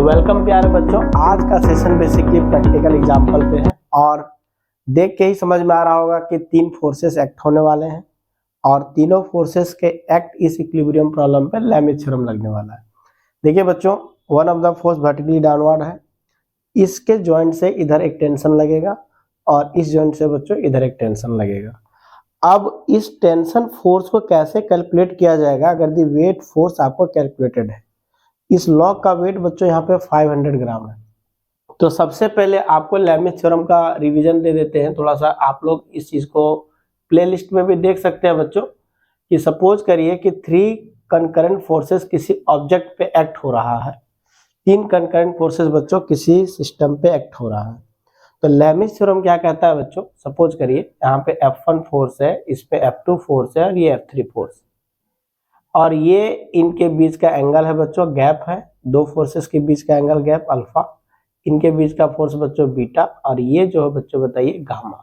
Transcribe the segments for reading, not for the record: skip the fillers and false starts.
Welcome प्यारे बच्चों। आज का सेशन बेसिकली प्रैक्टिकल एग्जांपल पे है और देख के ही समझ में आ रहा होगा कि तीन फोर्सेस एक्ट होने वाले हैं और तीनों फोर्सेस के एक्ट इस इक्विलिब्रियम प्रॉब्लम पे लैमिज थ्योरम लगने वाला है। देखिए बच्चों, one of the force vertically downward है, इसके जॉइंट से इधर एक टेंशन लगेगा और इस जॉइंट से बच्चों इधर एक टेंशन लगेगा। अब इस टेंशन फोर्स को कैसे कैलकुलेट किया जाएगा? अगर दी वेट फोर्स आपको कैलकुलेटेड है, इस लॉग का वेट बच्चों यहाँ पे 500 ग्राम है। तो सबसे पहले आपको लैमिज थ्योरम का रिवीजन दे देते हैं थोड़ा सा। आप लोग इस चीज को प्लेलिस्ट में भी देख सकते हैं बच्चों कि सपोज करिए कि 3 कंकरेंट फोर्सेस किसी ऑब्जेक्ट पे एक्ट हो रहा है। 3 कंकरेंट फोर्सेस बच्चों किसी सिस्टम पे एक्ट हो रहा है। तो लैमिज थ्योरम क्या कहता है बच्चों? सपोज करिए यहाँ पे F1 फोर्स है, इस पे F2 फोर्स है और ये F3 फोर्स, और ये इनके बीच का एंगल है बच्चों, गैप है, दो फोर्सेस के बीच का एंगल गैप अल्फा, इनके बीच का फोर्स बच्चों बीटा, और ये जो है बच्चों बताइए गामा।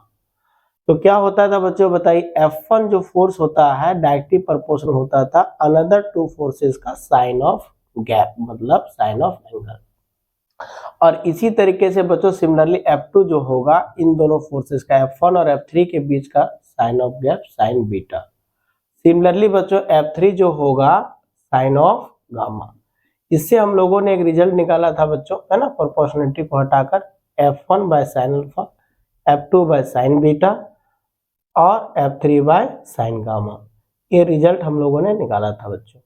तो क्या होता था बच्चों बताइए? F1 जो फोर्स होता है डायरेक्टली प्रोपोर्शनल होता था अनदर टू फोर्सेस का साइन ऑफ गैप, मतलब साइन ऑफ एंगल। और इसी तरीके से बच्चों सिमिलरली F2 जो होगा इन दोनों फोर्सेस का F1 और F3 के बीच का sine of gap sine beta. Similarly बच्चों F3 जो होगा साइन ऑफ गामा। इससे हम लोगों ने एक रिजल्ट निकाला था बच्चों, है ना, प्रोपोर्शनलिटी को हटाकर F1 by sine alpha, F2 by sine beta और F3 बाय साइन गामा। ये रिजल्ट हम लोगों ने निकाला था बच्चों।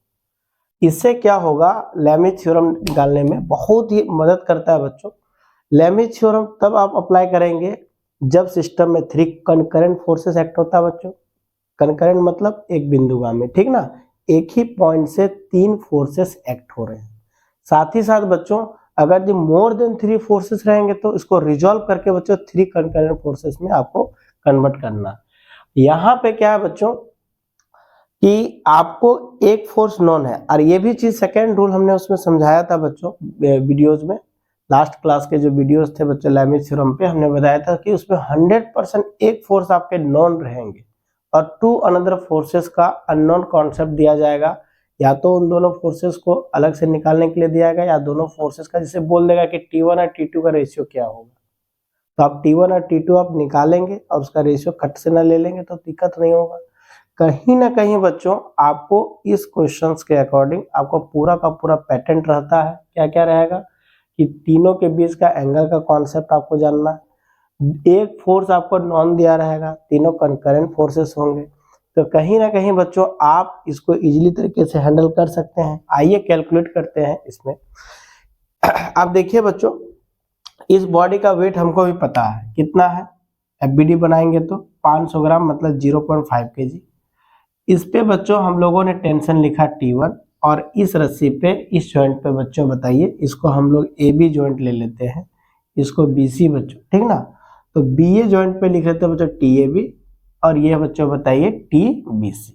इससे क्या होगा? लैमिज थ्योरम निकालने में बहुत ही मदद करता है बच्चों। लैमिज थ्योरम तब आप अप्लाई करेंगे जब सिस्टम में 3 कंकरेंट फोर्सेस एक्ट होता है बच्चों। कंकरेंट मतलब एक बिंदुगामी, ठीक ना, एक ही पॉइंट से 3 फोर्सेस एक्ट हो रहे हैं। साथ ही साथ बच्चों अगर दी मोर देन 3 फोर्सेस रहेंगे तो इसको रिजॉल्व करके बच्चों 3 कंकरेंट फोर्सेस में आपको कन्वर्ट करना। यहाँ पे क्या है बच्चों कि आपको एक फोर्स नॉन है, और ये भी चीज सेकेंड रूल हमने उसमें समझाया था बच्चों वीडियोज में। लास्ट क्लास के जो वीडियोज थे बच्चों लैमिज थ्योरम पे, हमने बताया था कि उसमें 100% एक फोर्स आपके नॉन रहेंगे और 2 अनदर फोर्सेस का अननोन कॉन्सेप्ट दिया जाएगा। या तो उन दोनों फोर्सेस को अलग से निकालने के लिए दिया जाएगा या दोनों फोर्सेस का जैसे बोल देगा कि T1 और T2 का रेशियो क्या होगा। तो आप T1 और T2 आप निकालेंगे और उसका रेशियो कट से ना ले लेंगे तो दिक्कत नहीं होगा। कहीं ना कहीं बच्चों आपको इस क्वेश्चंस के अकॉर्डिंग आपको पूरा का पूरा पैटर्न रहता है। क्या क्या रहेगा कि तीनों के बीच का एंगल का कॉन्सेप्ट आपको जानना है। एक फोर्स आपको नॉन दिया रहेगा, तीनों कंकरेंट फोर्सेस होंगे। तो कहीं ना कहीं बच्चों आप इसको इजीली तरीके से हैंडल कर सकते हैं। आइए कैलकुलेट करते हैं इसमें। आप देखिए बच्चों, इस बॉडी का वेट हमको भी पता है कितना है। एफबीडी बनाएंगे तो 500 ग्राम मतलब 0.5 kg। इस पे बच्चों हम लोगों ने टेंशन लिखा T1 और इस रस्सी पे इस जॉइंट पे बच्चों बताइए, इसको हम लोग AB जॉइंट ले लेते हैं, इसको BC बच्चों, ठीक ना। तो BA जॉइंट पे लिख लेते हैं बच्चों TAB और ये बच्चों बताइए TBC।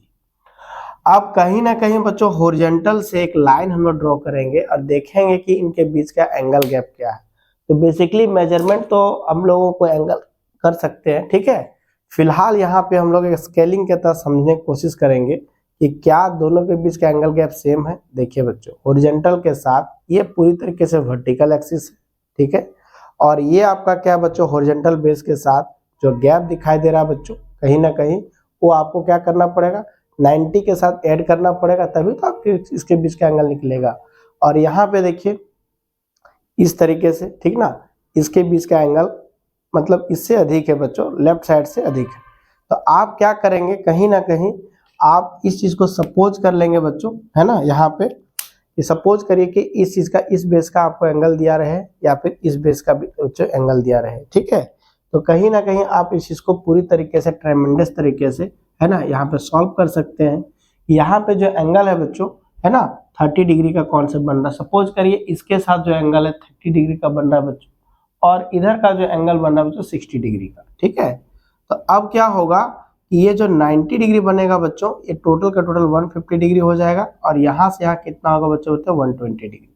अब कहीं ना कहीं बच्चों हॉरिजॉन्टल से एक लाइन हम लोग ड्रॉ करेंगे और देखेंगे कि इनके बीच का एंगल गैप क्या है। तो बेसिकली मेजरमेंट तो हम लोगों को एंगल कर सकते हैं, ठीक है। फिलहाल यहाँ पे हम लोग एक स्केलिंग के तहत समझने की कोशिश करेंगे कि क्या दोनों के बीच का एंगल गैप सेम है। देखिए बच्चों, हॉरिजॉन्टल के साथ ये पूरी तरीके से वर्टिकल एक्सिस है, ठीक है, और ये आपका क्या बच्चों हॉरिजॉन्टल बेस के साथ जो गैप दिखाई दे रहा है बच्चों, कहीं ना कहीं वो आपको क्या करना पड़ेगा, 90 के साथ ऐड करना पड़ेगा, तभी तो आपके इसके बीच का एंगल निकलेगा। और यहाँ पे देखिए इस तरीके से, ठीक ना, इसके बीच का एंगल मतलब इससे अधिक है बच्चों, लेफ्ट साइड से अधिक है। तो आप क्या करेंगे, कहीं ना कहीं आप इस चीज को सपोज कर लेंगे बच्चों, है ना। यहाँ पे सपोज करिए कि इस चीज का इस बेस का आपको एंगल दिया रहे या फिर इस बेस का भी एंगल दिया रहे, ठीक है। तो कहीं ना कहीं आप इस चीज को पूरी तरीके से ट्रेमेंडस तरीके से, है ना, यहाँ पे सॉल्व कर सकते हैं। यहाँ पे जो एंगल है बच्चों, है ना, 30 डिग्री का कॉन्सेप्ट बन रहा है। सपोज करिए इसके साथ जो एंगल है 30 डिग्री का बन रहा है बच्चों, और इधर का जो एंगल बन रहा है बच्चों 60 डिग्री का, ठीक है। तो अब क्या होगा कि ये जो 90 डिग्री बनेगा बच्चों, ये टोटल का टोटल 150 डिग्री हो जाएगा, और यहाँ से यहाँ कितना होगा बच्चों, होता है 120 डिग्री।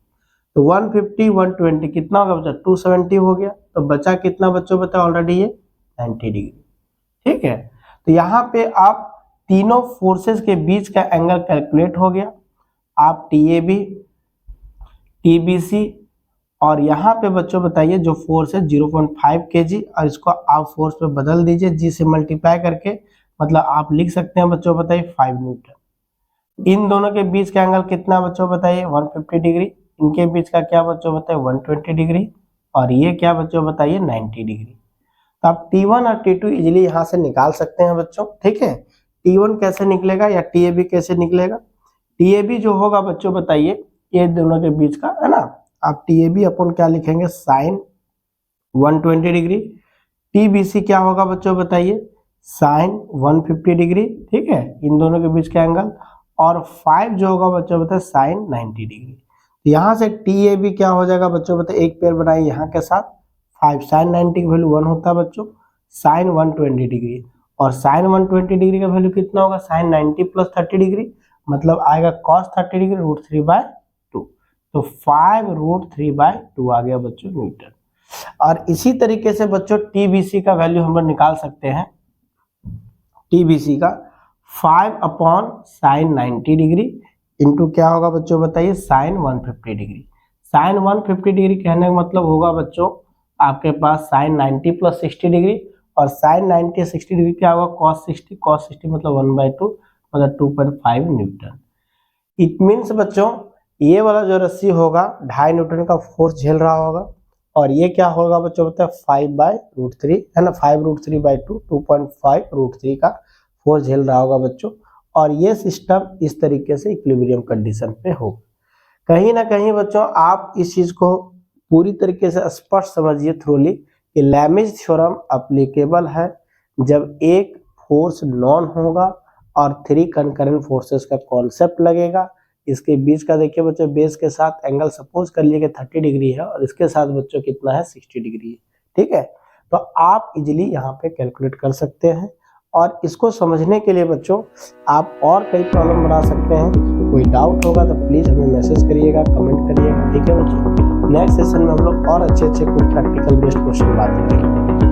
तो 150 120 कितना होगा बच्चों, 270 हो गया। तो बचा कितना बच्चों, बता ऑलरेडी ये 90 डिग्री, ठीक है। तो यहाँ पे आप तीनों फोर्सेस के बीच का एंगल कैलकुलेट हो गया। आप TAB, TBC और यहाँ पे बच्चों बताइए जो फोर्स है 0.5 kg, और इसको आप फोर्स पे बदल दीजिए जी से मल्टीप्लाई करके, मतलब आप लिख सकते हैं बच्चों बताइए 5 न्यूटन। इन दोनों के बीच का एंगल कितना बच्चों बताइए 150 डिग्री, इनके बीच का क्या बच्चों बताइए 120 डिग्री, और ये क्या बच्चों बताइए 90 डिग्री। तो आप T1 और T2 इजीली यहाँ से निकाल सकते हैं बच्चों, ठीक है। T1 कैसे निकलेगा या TAB कैसे निकलेगा, TAB जो होगा बच्चों बताइए ये दोनों के बीच का है ना, आप TAB अपन क्या लिखेंगे साइन 120 डिग्री, TBC क्या होगा बच्चों बताइए साइन 150 डिग्री, ठीक है, इन दोनों के बीच का एंगल, और 5 जो होगा बच्चों बताइए साइन 90 डिग्री। तो यहाँ से TAB क्या हो जाएगा बच्चों बताइए, एक पेयर बनाइए यहाँ के साथ, 5 साइन 90 का वैल्यू 1 होता है बच्चों, साइन 120 डिग्री, और साइन 120 डिग्री का वैल्यू कितना होगा साइन 90 प्लस 30 डिग्री, मतलब आएगा cos 30 डिग्री √3/2, तो 5√3/2 आ गया बच्चों न्यूटन। और इसी तरीके से बच्चों TBC का वैल्यू हम लोग निकाल सकते हैं, TBC का 5 अपॉन साइन 90 डिग्री इंटू क्या होगा बच्चों बताइए साइन 150 डिग्री। साइन 150 डिग्री कहने का मतलब होगा बच्चों आपके पास साइन 90 प्लस 60 डिग्री, और साइन 90 60 डिग्री क्या होगा cos 60 मतलब 1/2 मतलब 2.5 न्यूटन। इट मीन्स बच्चों ये वाला जो रस्सी होगा 2.5 न्यूटन का फोर्स झेल रहा होगा, और ये क्या होगा बच्चों बताए 5/√3 है ना, 5√3/2 2.5√3 का फोर्स झेल रहा होगा बच्चों, और ये सिस्टम इस तरीके से इक्विलिब्रियम कंडीशन पे हो। कहीं ना कहीं बच्चों आप इस चीज को पूरी तरीके से स्पष्ट समझिए थ्रोली कि लैमिज थ्योरम एप्लीकेबल है जब एक फोर्स नॉन होगा और 3 कंकरेंट फोर्सेस का कॉन्सेप्ट लगेगा। इसके बीच का देखिए बच्चों बेस के साथ एंगल सपोज कर लिए कि 30 डिग्री है, और इसके साथ बच्चों कितना है 60 डिग्री है, ठीक है। तो आप इजीली यहाँ पे कैलकुलेट कर सकते हैं, और इसको समझने के लिए बच्चों आप और कई प्रॉब्लम बना सकते हैं। कोई डाउट होगा तो प्लीज हमें मैसेज करिएगा, कमेंट करिएगा, ठीक है बच्चों। नेक्स्ट सेशन में हम लोग और अच्छे कुछ प्रैक्टिकल बेस्ड क्वेश्चन बात करेंगे।